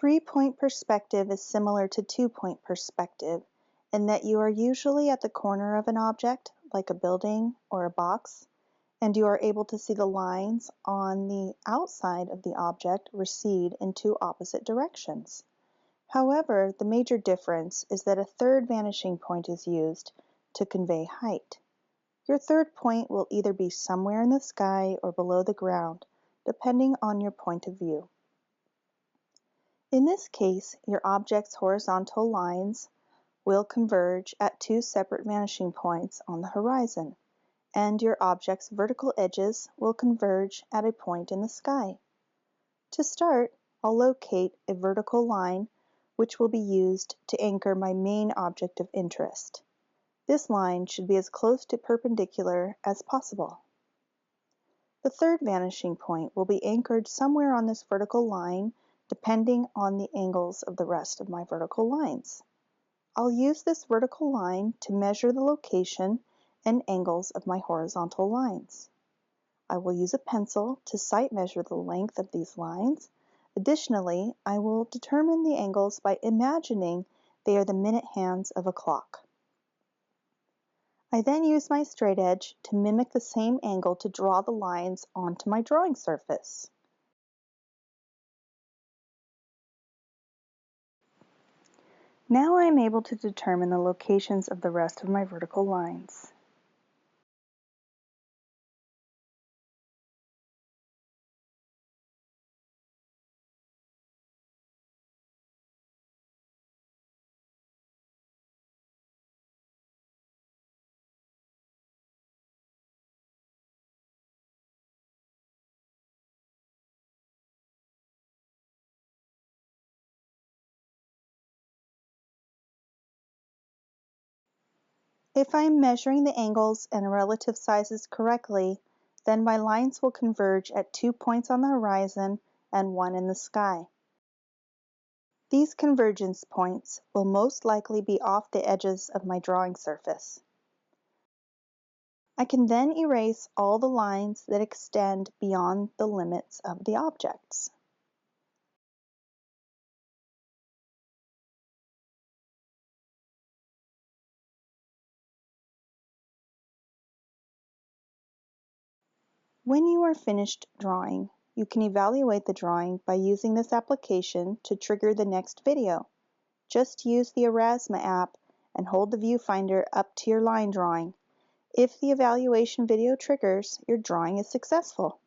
3-point perspective is similar to 2-point perspective in that you are usually at the corner of an object, like a building or a box, and you are able to see the lines on the outside of the object recede in two opposite directions. However, the major difference is that a third vanishing point is used to convey height. Your third point will either be somewhere in the sky or below the ground, depending on your point of view. In this case, your object's horizontal lines will converge at two separate vanishing points on the horizon, and your object's vertical edges will converge at a point in the sky. To start, I'll locate a vertical line which will be used to anchor my main object of interest. This line should be as close to perpendicular as possible. The third vanishing point will be anchored somewhere on this vertical line depending on the angles of the rest of my vertical lines. I'll use this vertical line to measure the location and angles of my horizontal lines. I will use a pencil to sight measure the length of these lines. Additionally, I will determine the angles by imagining they are the minute hands of a clock. I then use my straight edge to mimic the same angle to draw the lines onto my drawing surface. Now I am able to determine the locations of the rest of my vertical lines. If I am measuring the angles and relative sizes correctly, then my lines will converge at 2 points on the horizon and 1 in the sky. These convergence points will most likely be off the edges of my drawing surface. I can then erase all the lines that extend beyond the limits of the objects. When you are finished drawing, you can evaluate the drawing by using this application to trigger the next video. Just use the Erasma app and hold the viewfinder up to your line drawing. If the evaluation video triggers, your drawing is successful.